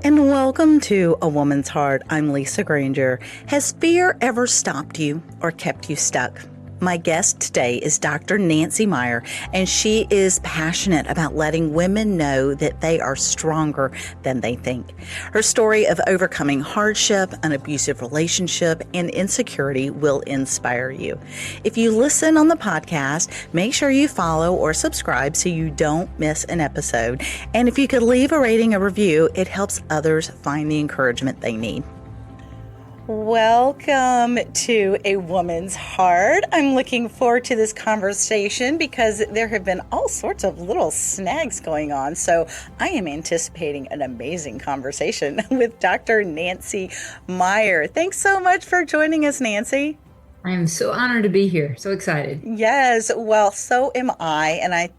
and welcome to A Woman's Heart. I'm Lisa Granger. Has fear ever stopped you or kept you stuck? My guest today is Dr. Nancy Meyer, and she is passionate about letting women know that they are stronger than they think. Her story of overcoming hardship, an abusive relationship, and insecurity will inspire you. If you listen on the podcast, make sure you follow or subscribe so you don't miss an episode. And if you could leave a rating or review, it helps others find the encouragement they need. Welcome to A Woman's Heart. I'm looking forward to this conversation because there have been all sorts of little snags going on. So I am anticipating an amazing conversation with Dr. Nancy Meyer. Thanks so much for joining us, Nancy. I am so honored to be here. So excited. Yes, well, so am I. And I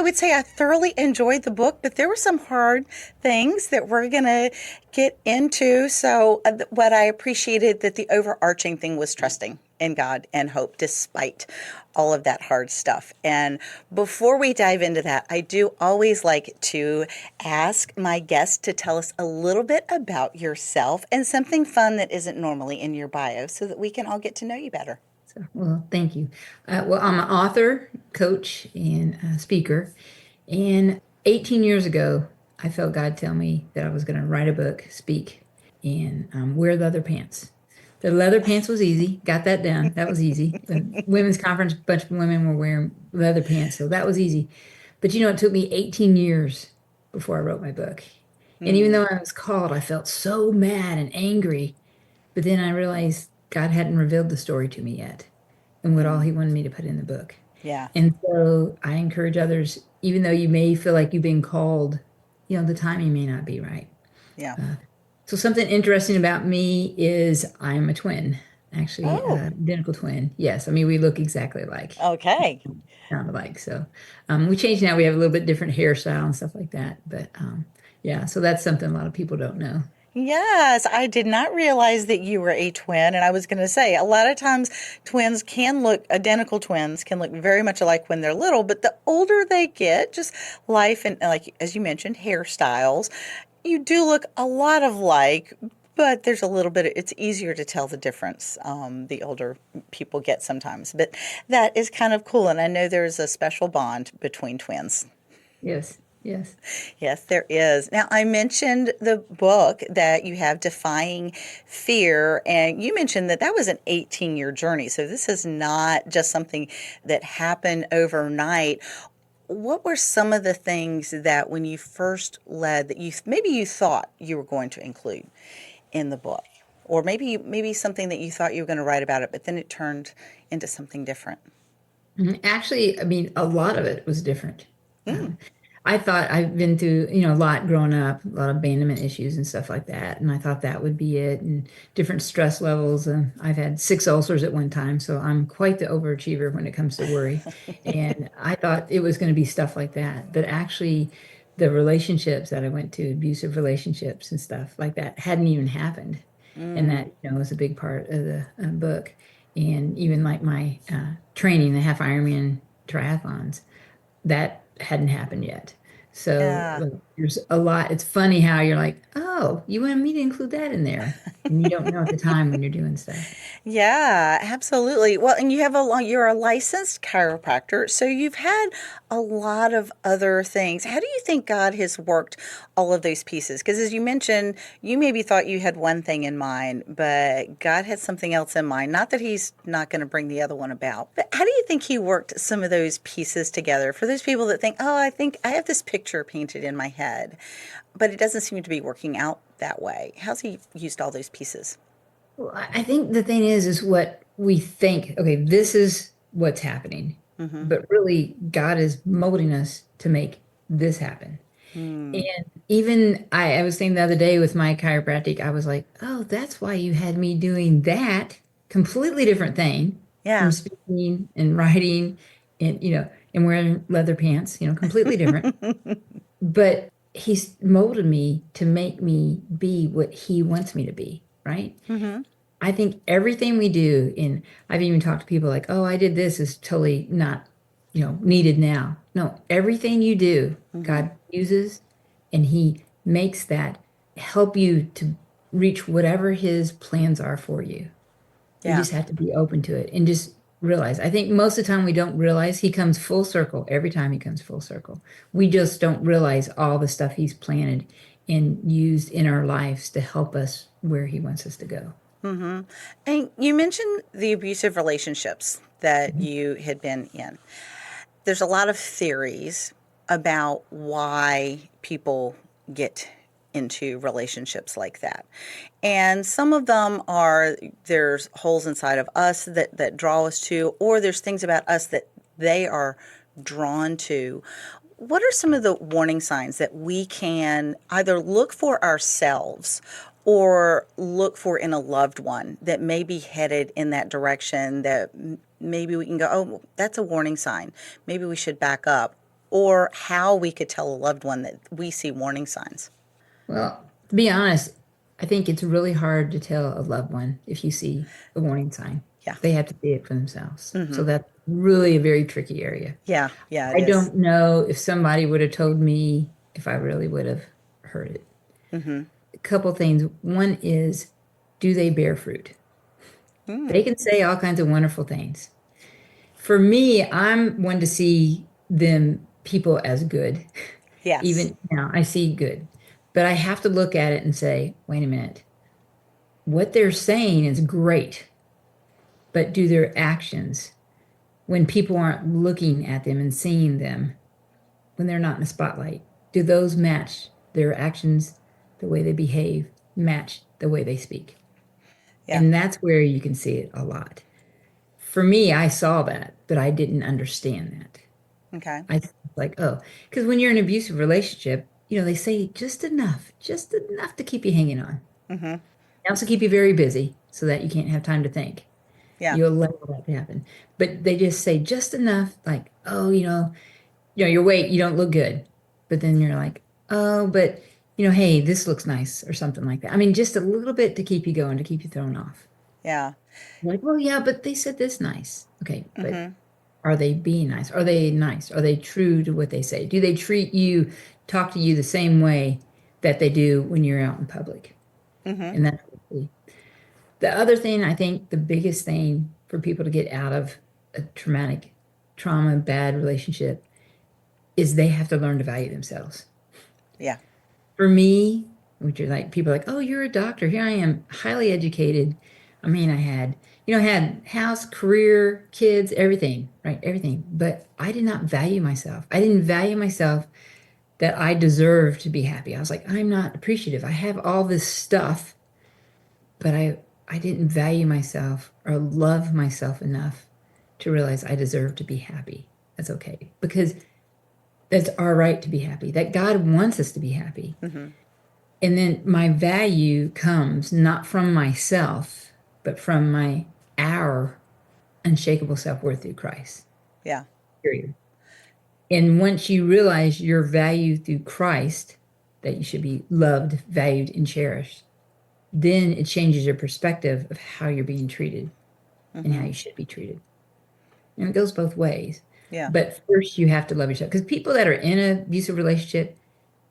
would say I thoroughly enjoyed the book, but there were some hard things that we're going to get into. So what I appreciated that the overarching thing was trusting in God and hope despite all of that hard stuff. And before we dive into that, I do always like to ask my guests to tell us a little bit about yourself and something fun that isn't normally in your bio so that we can all get to know you better. Well, thank you. I'm an author, coach, and speaker. And 18 years ago, I felt God tell me that I was going to write a book, speak, and wear leather pants. The leather pants was easy. Got that done. That was easy. The women's conference, a bunch of women were wearing leather pants, so that was easy. But it took me 18 years before I wrote my book. And even though I was called, I felt so mad and angry. But then I realized God hadn't revealed the story to me yet and what all he wanted me to put in the book. Yeah. And so I encourage others, even though you may feel like you've been called, the timing may not be right. Yeah. So something interesting about me is I'm a twin, actually, Oh. identical twin. Yes, I mean, we look exactly alike. Okay. Sound alike. So we changed now. We have a little bit different hairstyle and stuff like that. But yeah, so that's something a lot of people don't know. Yes, I did not realize that you were a twin. And I was going to say, a lot of times identical twins can look very much alike when they're little, but the older they get, just life and, like, as you mentioned, hairstyles, you do look a lot alike, but there's a little bit, it's easier to tell the difference the older people get sometimes. But that is kind of cool. And I know there's a special bond between twins. Yes, yes. Yes, there is. Now, I mentioned the book that you have, Defying Fear, and you mentioned that was an 18-year journey. So this is not just something that happened overnight. What were some of the things that when you first led that you thought you were going to include in the book? Or maybe something that you thought you were going to write about it, but then it turned into something different? Actually, I mean, a lot of it was different. Mm. I thought I've been through, a lot growing up, a lot of abandonment issues and stuff like that. And I thought that would be it, and different stress levels. And I've had 6 ulcers at one time. So I'm quite the overachiever when it comes to worry. And I thought it was going to be stuff like that. But actually, the relationships that I went to, abusive relationships and stuff like that, hadn't even happened. And that, was a big part of the book. And even like my training, the half Ironman triathlons, that hadn't happened yet. So Yeah. there's a lot. It's funny how you're like, oh, you wanted me to include that in there. And you don't know at the time when you're doing stuff. Yeah, absolutely. Well, and you're a licensed chiropractor, so you've had a lot of other things. How do you think God has worked all of those pieces? Because as you mentioned, you maybe thought you had one thing in mind, but God had something else in mind. Not that he's not going to bring the other one about, but how do you think he worked some of those pieces together for those people that think, oh, I think I have this picture painted in my head, but it doesn't seem to be working out that way? How's he used all those pieces? Well, I think the thing is what we think, okay, this is what's happening. Mm-hmm. But really, God is molding us to make this happen. Mm. And even I was saying the other day with my chiropractic, I was like, oh, that's why you had me doing that completely different thing from Yeah. speaking and writing and, and wearing leather pants, completely different. But he's molded me to make me be what he wants me to be, right? Mm-hmm. I think everything we do, and I've even talked to people like, oh, I did this is totally not, needed now. No, everything you do, Mm-hmm. God uses and he makes that help you to reach whatever his plans are for you. You Yeah. just have to be open to it and just realize. I think most of the time we don't realize he comes full circle every time he comes full circle. We just don't realize all the stuff he's planted and used in our lives to help us where he wants us to go. And you mentioned the abusive relationships that Mhm. you had been in. There's a lot of theories about why people get into relationships like that. And some of them are there's holes inside of us that draw us to, or there's things about us that they are drawn to. What are some of the warning signs that we can either look for ourselves or look for in a loved one that may be headed in that direction that maybe we can go, oh, that's a warning sign. Maybe we should back up. Or how we could tell a loved one that we see warning signs. Well, to be honest, I think it's really hard to tell a loved one if you see a warning sign. Yeah. They have to see it for themselves. So that's really a very tricky area. Yeah. Yeah, it I is. don't know if somebody would have told me if I really would have heard it. A couple things. One is, do they bear fruit? They can say all kinds of wonderful things. For me, I'm one to see them people as good. Yes. Even now, I see good. But I have to look at it and say, wait a minute, what they're saying is great, but do their actions, when people aren't looking at them and seeing them, when they're not in the spotlight, do those match their actions, the way they behave, match the way they speak? Yeah. And that's where you can see it a lot. For me, I saw that, but I didn't understand that. Okay. I was like, oh, because when you're in an abusive relationship, they say just enough to keep you hanging on. They also keep you very busy so that you can't have time to think. Yeah. You'll allow that to happen. But they just say just enough, like, oh, your weight, you don't look good. But then you're like, oh, but hey, this looks nice or something like that. I mean, just a little bit to keep you going, to keep you thrown off. Yeah. Like, well, yeah, but they said this nice. Okay, but are they being nice? Are they nice? Are they true to what they say? Do they talk to you the same way that they do when you're out in public? And that's the other thing. I think the biggest thing for people to get out of a traumatic trauma, bad relationship, is they have to learn to value themselves. Yeah. For me, which are like people are like, oh, you're a doctor. Here I am, highly educated. I mean, I had house, career, kids, everything, right? Everything. But I did not value myself. I didn't value myself that I deserved to be happy. I was like, I'm not appreciative. I have all this stuff, but I didn't value myself or love myself enough to realize I deserve to be happy. That's okay. Because that's our right to be happy, that God wants us to be happy. And then my value comes not from myself, but from our unshakable self-worth through Christ. Yeah. Period. And once you realize your value through Christ, that you should be loved, valued, and cherished, then it changes your perspective of how you're being treated and how you should be treated. And it goes both ways. Yeah. But first, you have to love yourself. Because people that are in an abusive relationship,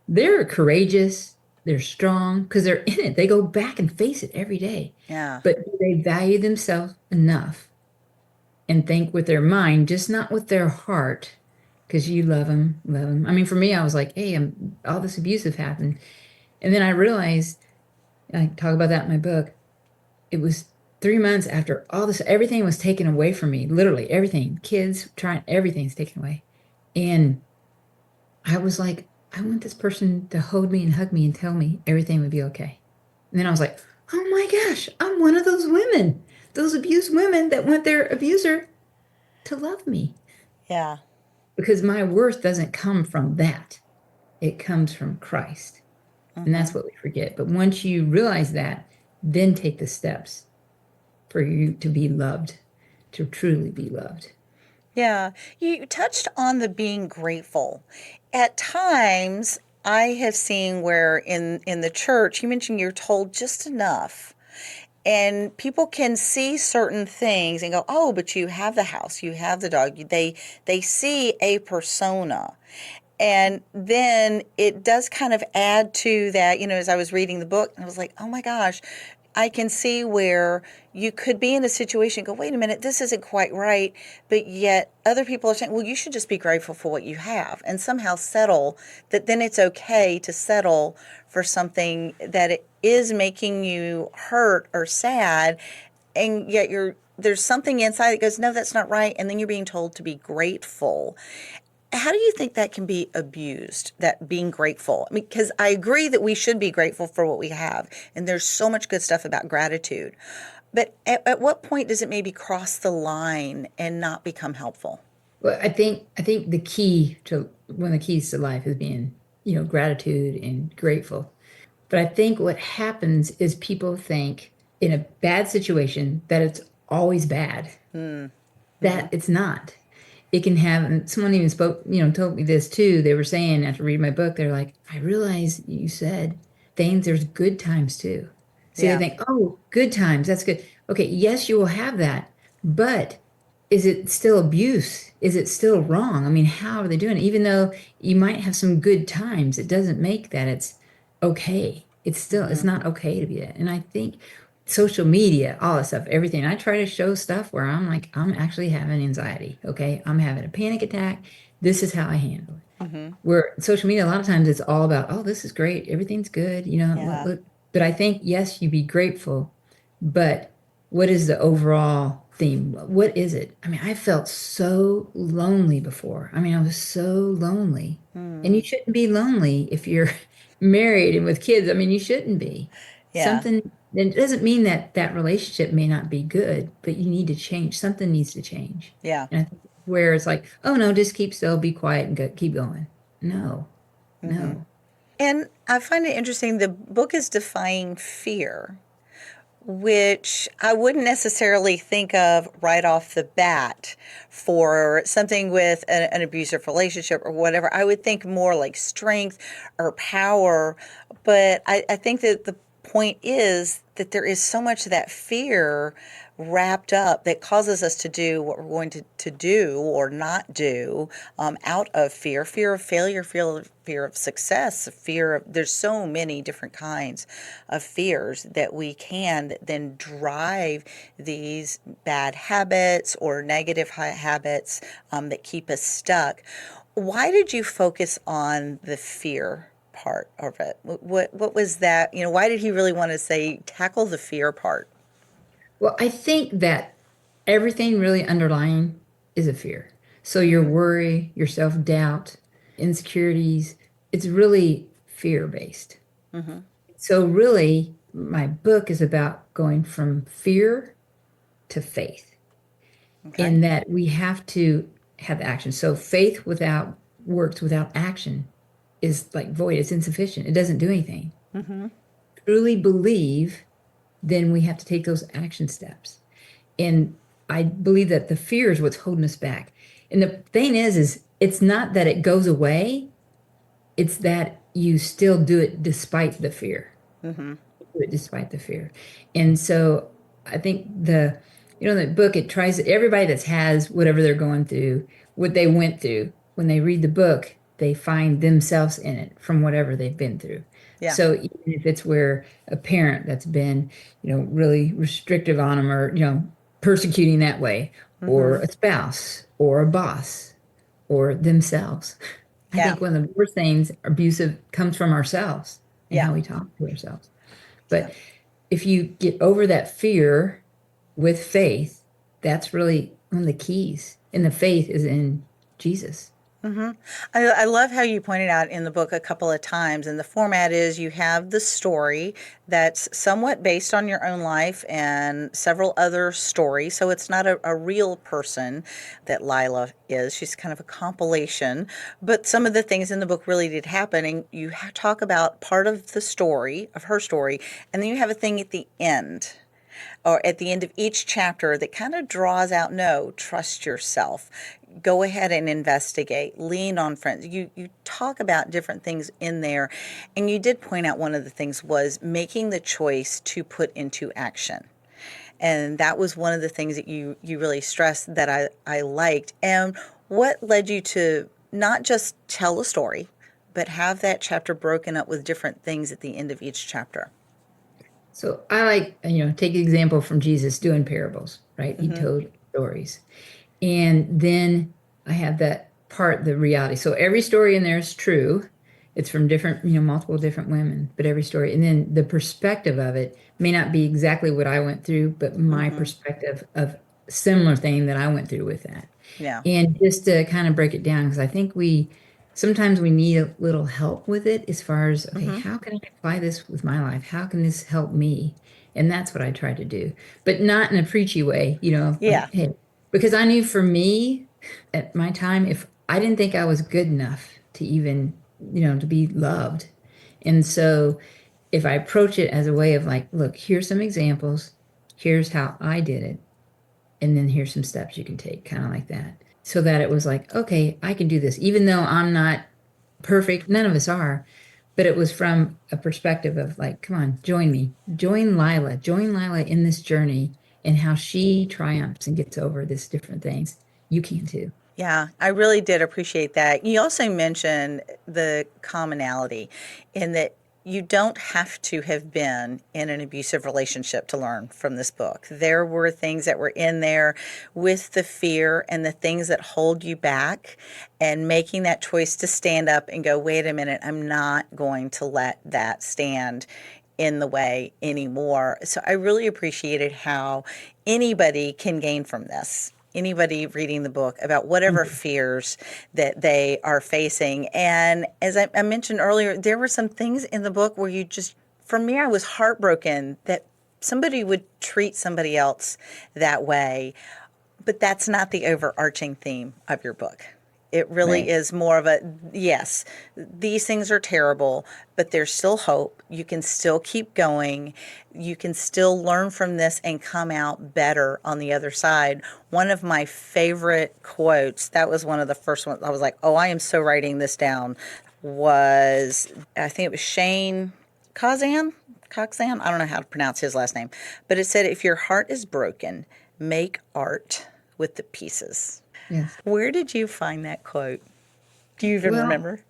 they're courageous, they're strong, because they're in it. They go back and face it every day. Yeah. But do they value themselves enough and think with their mind, just not with their heart? Because you love them, love them. I mean, for me, I was like, hey, all this abusive happened. And then I realized, I talk about that in my book, it was 3 months after all this, everything was taken away from me, literally everything, kids, trying, everything's taken away. And I was like, I want this person to hold me and hug me and tell me everything would be okay. And then I was like, oh my gosh, I'm one of those women, those abused women that want their abuser to love me. Yeah. Because my worth doesn't come from that, it comes from Christ. And that's what we forget. But once you realize that, then take the steps for you to be loved, to truly be loved. Yeah, you touched on the being grateful. At times, I have seen where in the church, you mentioned you're told just enough, and people can see certain things and go, "Oh, but you have the house, you have the dog." They see a persona, And then it does kind of add to that, as I was reading the book, and I was like, oh my gosh, I can see where you could be in a situation, go, wait a minute, this isn't quite right. But yet other people are saying, well, you should just be grateful for what you have and somehow settle that then it's okay to settle for something that it is making you hurt or sad. And yet there's something inside that goes, no, that's not right. And then you're being told to be grateful. How do you think that can be abused, that being grateful? I mean, because I agree that we should be grateful for what we have, and there's so much good stuff about gratitude. But at what point does it maybe cross the line and not become helpful? Well, I think the key to one of the keys to life is being, gratitude and grateful. But I think what happens is people think in a bad situation that it's always bad. That it's not. It can have, and someone even spoke, told me this too. They were saying after reading my book, they're like, I realize you said things, there's good times too. See, they Yeah. think, oh, good times, that's good. Okay, yes, you will have that, but is it still abuse? Is it still wrong? I mean, how are they doing it? Even though you might have some good times, it doesn't make that it's okay. It's not okay to be that. And I think social media, all that stuff, everything. I try to show stuff where I'm like, I'm actually having anxiety. Okay. I'm having a panic attack. This is how I handle it. Mm-hmm. Where social media, a lot of times it's all about, oh, this is great. Everything's good. Look, Yeah. look. But I think, yes, you be grateful, but what is the overall theme? What is it? I mean, I felt so lonely before. I mean, I was so lonely. And you Mm. shouldn't be lonely if you're married and with kids. I mean, you shouldn't be. Yeah. Something, it doesn't mean that that relationship may not be good, but you need to change. Something needs to change. Yeah. And I think where it's like, oh no, just keep still, be quiet, and keep going. No, Mm-hmm. no. And I find it interesting. The book is defying fear, which I wouldn't necessarily think of right off the bat for something with an abusive relationship or whatever. I would think more like strength or power. But I think that the point is that there is so much of that fear wrapped up that causes us to do what we're going to do or not do out of fear of failure, fear of success, fear of, there's so many different kinds of fears that we can that then drive these bad habits or negative habits that keep us stuck. Why did you focus on the fear part of it? What was that? Why did he really want to say tackle the fear part? Well, I think that everything really underlying is a fear. So your worry, your self-doubt, insecurities, it's really fear-based. Mm-hmm. So really, my book is about going from fear to faith, Okay. in that we have to have action. So faith without works without action is like void, it's insufficient. It doesn't do anything. Mm-hmm. Truly believe, then we have to take those action steps. And I believe that the fear is what's holding us back. And the thing is it's not that it goes away, it's that you still do it despite the fear. Mm-hmm. Do it despite the fear. And so I think the book, it tries, everybody that has whatever they're going through, what they went through, when they read the book, they find themselves in it from whatever they've been through. Yeah. So even if it's where a parent that's been, really restrictive on them, or, persecuting that way, or Mm-hmm. a spouse or a boss or themselves. I Yeah. think one of the worst things abusive comes from ourselves and Yeah. how we talk to ourselves. Yeah. But if you get over that fear with faith, that's really one of the keys. And the faith is in Jesus. Mm-hmm. I love how you pointed out in the book a couple of times, and the format is you have the story that's somewhat based on your own life and several other stories. So it's not a real person that Lila is. She's kind of a compilation, but some of the things in the book really did happen. And you talk about part of the story, of her story, and then you have a thing at the end or at the end of each chapter that kind of draws out, no, trust yourself, go ahead and investigate, lean on friends. You talk about different things in there, and you did point out one of the things was making the choice to put into action. And that was one of the things that you really stressed that I liked. And what led you to not just tell a story, but have that chapter broken up with different things at the end of each chapter. So I like, take an example from Jesus doing parables, right? He Mm-hmm. told stories. And then I have that part, the reality. So every story in there is true. It's from different, multiple different women, but every story. And then the perspective of it may not be exactly what I went through, but my Mm-hmm. perspective of similar thing that I went through with that. Yeah. And just to kind of break it down, because I think sometimes we need a little help with it as far as, okay, Mm-hmm. how can I apply this with my life? How can this help me? And that's what I try to do, but not in a preachy way, like, Yeah. hey, because I knew for me at my time, if I didn't think I was good enough to even, to be loved. And so if I approach it as a way of like, look, here's some examples, here's how I did it, and then here's some steps you can take, kind of like that. So that it was like, okay, I can do this, even though I'm not perfect. None of us are, but it was from a perspective of like, come on, join me, join Lila in this journey and how she triumphs and gets over this different things. You can too. Yeah, I really did appreciate that. You also mentioned the commonality in that you don't have to have been in an abusive relationship to learn from this book. There were things that were in there with the fear and the things that hold you back, and making that choice to stand up and go, wait a minute, I'm not going to let that stand in the way anymore. So I really appreciated how anybody can gain from this. Anybody reading the book about whatever fears that they are facing. And as I mentioned earlier, there were some things in the book where you just, for me, I was heartbroken that somebody would treat somebody else that way. But that's not the overarching theme of your book. It really Right. is more of a, yes, these things are terrible, but there's still hope. You can still keep going. You can still learn from this and come out better on the other side. One of my favorite quotes, that was one of the first ones. I was like, oh, I am so writing this down, was, I think it was Shane Kazan. Coxan, I don't know how to pronounce his last name, but it said, if your heart is broken, make art with the pieces. Yes. Where did you find that quote? Do you even Well, remember?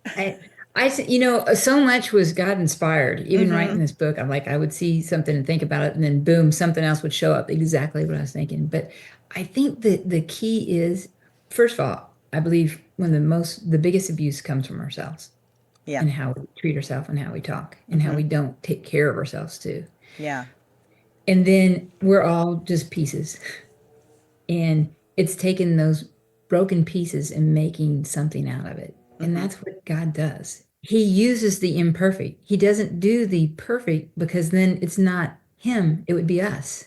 so much was God inspired. Even writing Mm-hmm. this book, I'm like, I would see something and think about it, and then boom, something else would show up exactly what I was thinking. But I think that the key is, first of all, I believe the biggest abuse comes from ourselves Yeah. and how we treat ourselves and how we talk and how Mm-hmm. we don't take care of ourselves too. Yeah. And then we're all just pieces. And it's taking those broken pieces and making something out of it. And Mm-hmm. that's what God does. He uses the imperfect. He doesn't do the perfect because then it's not him, it would be us.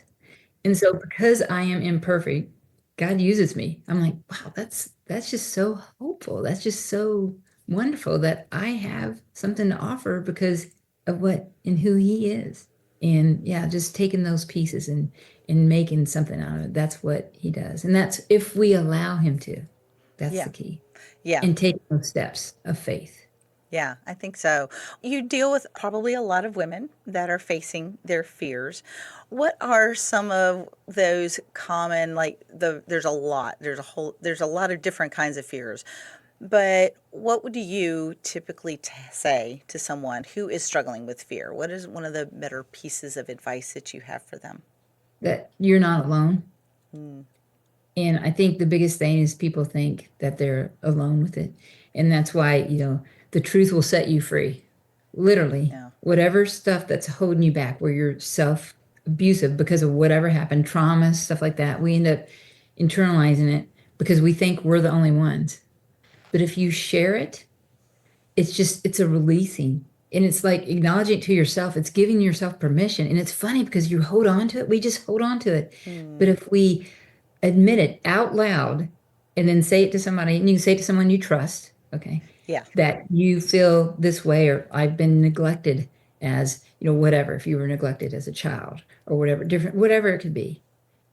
And so because I am imperfect, God uses me. I'm like, wow, that's just so hopeful. That's just so wonderful that I have something to offer because of what and who he is. And yeah, just taking those pieces and making something out of it. That's what he does. And that's if we allow him to. That's Yeah. the key. Yeah. And take those steps of faith. Yeah, I think so. You deal with probably a lot of women that are facing their fears. What are some of those common, there's a lot, there's a lot of different kinds of fears. But what would you typically say to someone who is struggling with fear? What is one of the better pieces of advice that you have for them? That you're not alone. Mm, And I think the biggest thing is people think that they're alone with it. And that's why, the truth will set you free. Literally, yeah. whatever stuff that's holding you back, where you're self abusive because of whatever happened, trauma, stuff like that, we end up internalizing it because we think we're the only ones. But if you share it, it's a releasing. And it's like acknowledging it to yourself. It's giving yourself permission. And it's funny because you hold on to it. We just hold on to it. But Mm, if we admit it out loud and then say it to somebody, and you can say it to someone you trust, okay, yeah. that you feel this way, or I've been neglected as, whatever, if you were neglected as a child or whatever, different, whatever it could be,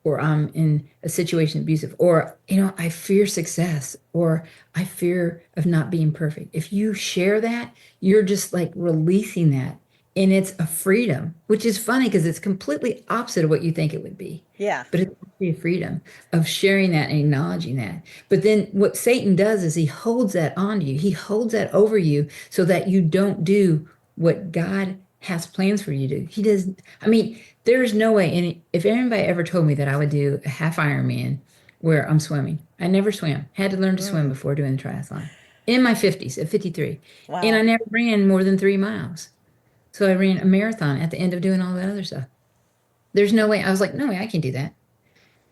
or I'm in a situation abusive, or, I fear success, or I fear of not being perfect. If you share that, you're just like releasing that. And it's a freedom, which is funny because it's completely opposite of what you think it would be. Yeah. But it's actually a freedom of sharing that and acknowledging that. But then what Satan does is he holds that on you. He holds that over you so that you don't do what God has plans for you to do. He does. I mean, there's no way. And if anybody ever told me that I would do a half Ironman where I'm swimming, I never swam. Had to learn to swim before doing the triathlon in my 50s at 53. And I Wow. never ran more than 3 miles. So I ran a marathon at the end of doing all that other stuff. There's no way. I was like, no way, I can do that.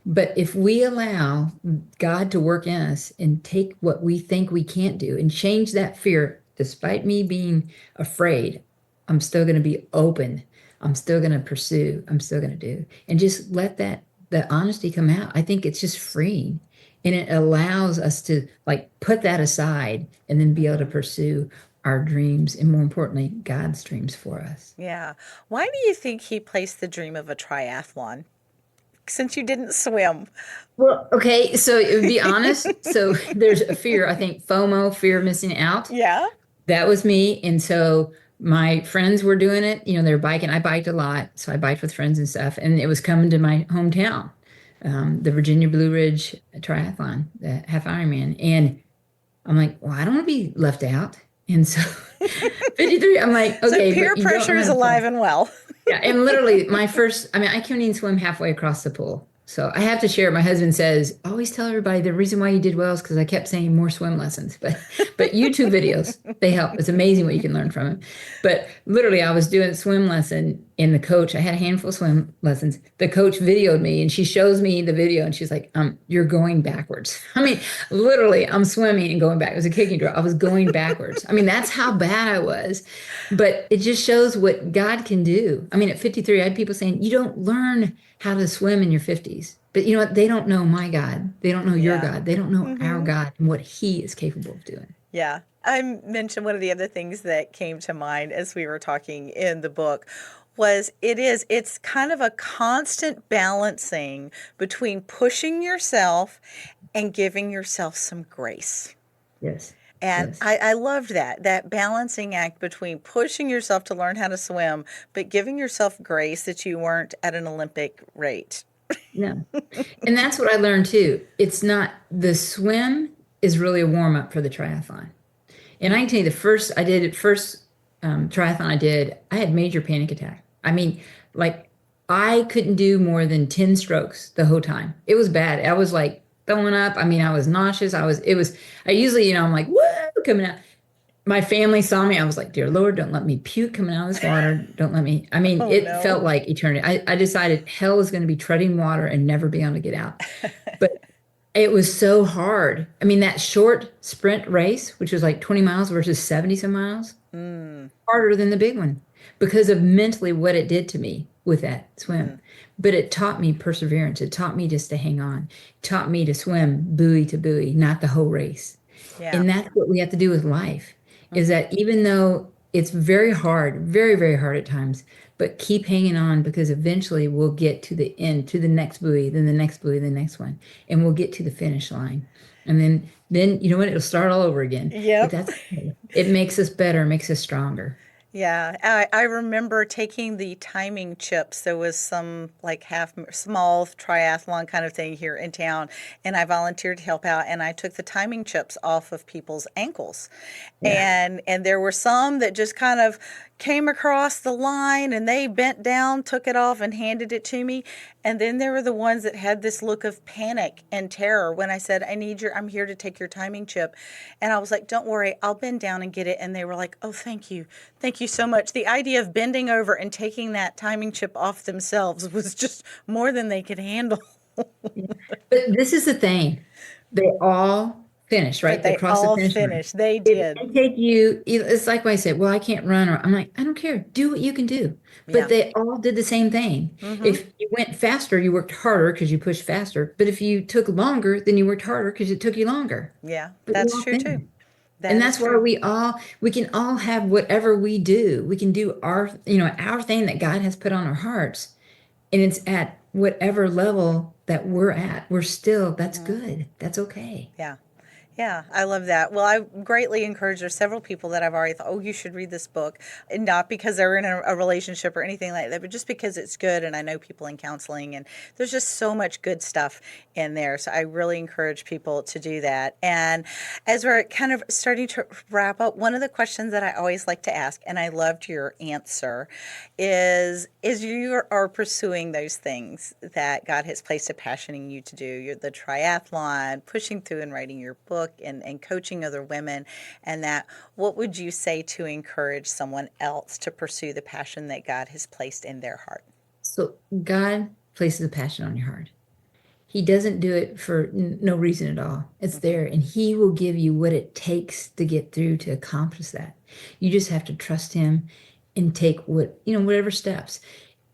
But if we allow God to work in us and take what we think we can't do and change that fear, despite me being afraid, I'm still going to be open. I'm still going to pursue. I'm still going to do. And just let the honesty come out. I think it's just freeing. And it allows us to like put that aside and then be able to pursue our dreams and more importantly, God's dreams for us. Yeah. Why do you think he placed the dream of a triathlon since you didn't swim? Well, okay, so it would be honest. So there's a fear, I think FOMO, fear of missing out. Yeah. That was me. And so my friends were doing it, they're biking. I biked a lot. So I biked with friends and stuff. And it was coming to my hometown, the Virginia Blue Ridge Triathlon, the half Ironman. And I'm like, well, I don't want to be left out. And so 53, I'm like, So okay, peer but you don't pressure know is how to alive swim. and well. Yeah, and literally I couldn't even swim halfway across the pool. So I have to share. My husband says, always tell everybody the reason why you did well is because I kept saying more swim lessons. But YouTube videos, they help. It's amazing what you can learn from them. But literally, I was doing a swim lesson, and the coach, I had a handful of swim lessons. The coach videoed me, and she shows me the video, and she's like, you're going backwards. I mean, literally, I'm swimming and going back. It was a kicking drill. I was going backwards. I mean, that's how bad I was. But it just shows what God can do. I mean, at 53, I had people saying, you don't learn how to swim in your 50s. But you know what? They don't know my God. They don't know your Yeah. God. They don't know our Hmm. God and what He is capable of doing. Yeah. I mentioned one of the other things that came to mind as we were talking in the book was it's kind of a constant balancing between pushing yourself and giving yourself some grace. Yes. And Yes. I loved that balancing act between pushing yourself to learn how to swim, but giving yourself grace that you weren't at an Olympic rate. No. And that's what I learned too. It's not the swim is really a warm up for the triathlon. And I can tell you the first triathlon I did, I had major panic attack. I mean, like I couldn't do more than 10 strokes the whole time. It was bad. I was like throwing up. I mean, I was nauseous. I usually, I'm like, whoa, coming out. My family saw me. I was like, dear Lord, don't let me puke coming out of this water. Don't let me. I mean, Oh it no. felt like eternity. I decided hell is going to be treading water and never be able to get out. But it was so hard. I mean, that short sprint race, which was like 20 miles versus 70 some miles, Mm, harder than the big one because of mentally what it did to me with that swim. mm, But it taught me perseverance. It taught me just to hang on. It taught me to swim buoy to buoy, not the whole race. yeah. And that's what we have to do with life is Hmm. that even though it's very hard, very, very hard at times, but keep hanging on because eventually we'll get to the end, to the next buoy, then the next buoy, the next one, and we'll get to the finish line. And then you know what? It'll start all over again. But Yep. that's okay. It makes us better, makes us stronger. Yeah, I remember taking the timing chips. There was some like half small triathlon kind of thing here in town, and I volunteered to help out. And I took the timing chips off of people's ankles, Yeah. and there were some that just kind of came across the line, and they bent down, took it off, and handed it to me. And then there were the ones that had this look of panic and terror when I said, I'm here to take your timing chip. And I was like, don't worry, I'll bend down and get it. And they were like, oh, thank you. Thank you so much. The idea of bending over and taking that timing chip off themselves was just more than they could handle. Yeah. But this is the thing. They all finish, But right? They they cross the all finish line. finished. They If did. they take you, it's like when I said, well, I can't run, or I'm like, I don't care. Do what you can do. But Yeah. they all did the same thing. Hmm. If you went faster, you worked harder because you pushed faster. But if you took longer, then you worked harder because it took you longer. Yeah, But you that's all true too. finished. And That is that's why true. we can all have whatever we do. We can do our thing that God has put on our hearts. And it's at whatever level that we're at. We're still, that's Hmm. good. That's okay. Yeah. Yeah, I love that. Well, I greatly encourage. There's several people that I've already thought, oh, you should read this book, and not because they're in a relationship or anything like that, but just because it's good. And I know people in counseling, and there's just so much good stuff in there. So I really encourage people to do that. And as we're kind of starting to wrap up, one of the questions that I always like to ask, and I loved your answer, is you are pursuing those things that God has placed a passion in you to do. You're the triathlon, pushing through and writing your book, and coaching other women, and that, what would you say to encourage someone else to pursue the passion that God has placed in their heart? So God places a passion on your heart. He doesn't do it for no reason at all. It's there, and He will give you what it takes to get through to accomplish that. You just have to trust Him and take whatever steps.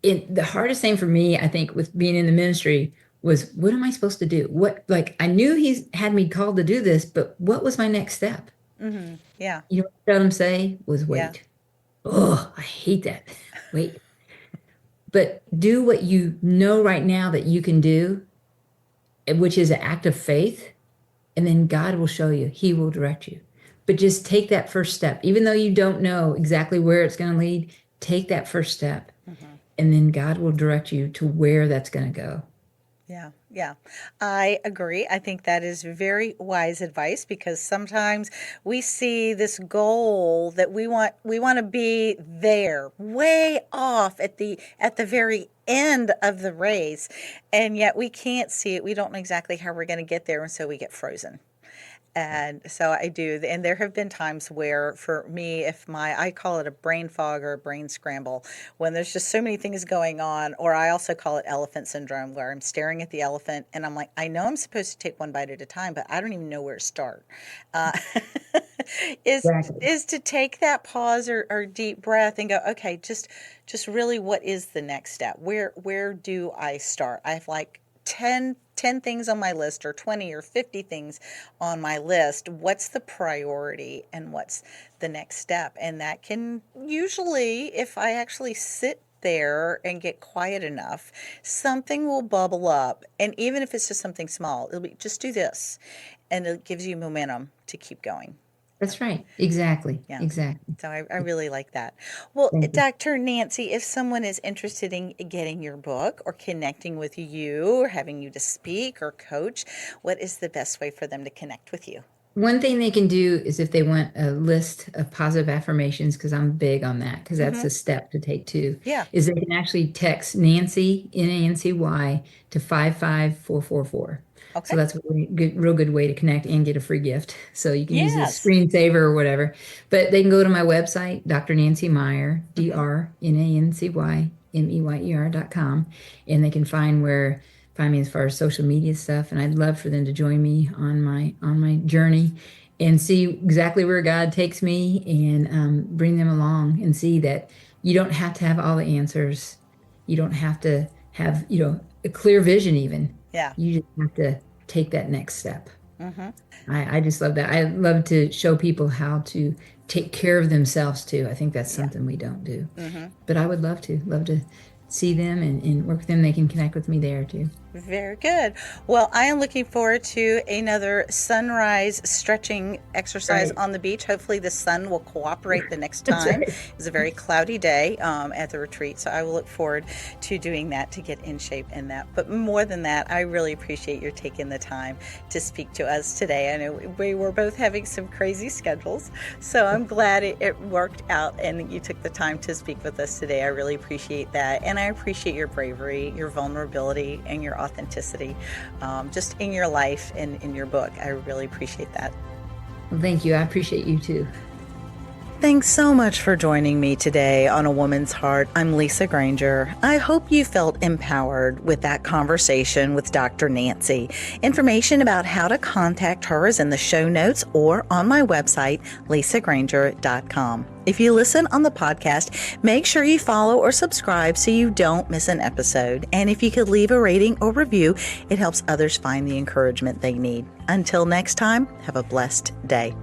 The hardest thing for me, I think, with being in the ministry was, what am I supposed to do? Like, I knew He's had me called to do this, but what was my next step? Yeah, You know what I heard Him say was, yeah, wait. Oh, I hate that. Wait. But do what you know right now that you can do, which is an act of faith, and then God will show you. He will direct you. But just take that first step. Even though you don't know exactly where it's going to lead, take that first step, and then God will direct you to where that's going to go. yeah, yeah. I agree. I think that is very wise advice, because sometimes we see this goal that we want to be there, way off at the very end of the race, and yet we can't see it. We don't know exactly how we're going to get there, and so we get frozen. And so I do. And there have been times where, for me, I call it a brain fog or a brain scramble, when there's just so many things going on, or I also call it elephant syndrome, where I'm staring at the elephant and I'm like, I know I'm supposed to take one bite at a time, but I don't even know where to start. Uh, Exactly. is to take that pause, or deep breath, and go, okay, just really, what is the next step? Where do I start? I have like 10 things on my list, or 20 or 50 things on my list. What's the priority, and what's the next step? And that can usually, if I actually sit there and get quiet enough, something will bubble up. And even if it's just something small, it'll be, just do this. And it gives you momentum to keep going. That's right. Exactly. Yeah. Exactly. So I really like that. Well, Thank you. Dr. Nancy, if someone is interested in getting your book, or connecting with you, or having you to speak or coach, what is the best way for them to connect with you? One thing they can do is, if they want a list of positive affirmations, because I'm big on that, because that's a step to take too, Yeah. is they can actually text Nancy, Nancy, to 55444. So Okay. that's a real good way to connect and get a free gift. So you can use this Yes. screensaver or whatever. But they can go to my website, Dr. Nancy Meyer, DrNancyMeyer.com, and they can find me as far as social media stuff. And I'd love for them to join me on my journey and see exactly where God takes me, and bring them along, and see that you don't have to have all the answers. You don't have to have, a clear vision even. Yeah. You just have to take that next step. I just love that. I love to show people how to take care of themselves too. I think that's something we don't do. But I would love to see them and work with them. They can connect with me there too. Very good. Well, I am looking forward to another sunrise stretching exercise Right. on the beach. Hopefully the sun will cooperate the next That's time. right. It's a very cloudy day at the retreat, so I will look forward to doing that, to get in shape in that. But more than that, I really appreciate your taking the time to speak to us today. I know we were both having some crazy schedules, so I'm glad it worked out and you took the time to speak with us today. I really appreciate that, and I appreciate your bravery, your vulnerability, and your authenticity, just in your life and in your book. I really appreciate that. Well, thank you. I appreciate you too. Thanks so much for joining me today on A Woman's Heart. I'm Lisa Granger. I hope you felt empowered with that conversation with Dr. Nancy. Information about how to contact her is in the show notes or on my website, lisagranger.com. If you listen on the podcast, make sure you follow or subscribe so you don't miss an episode. And if you could leave a rating or review, it helps others find the encouragement they need. Until next time, have a blessed day.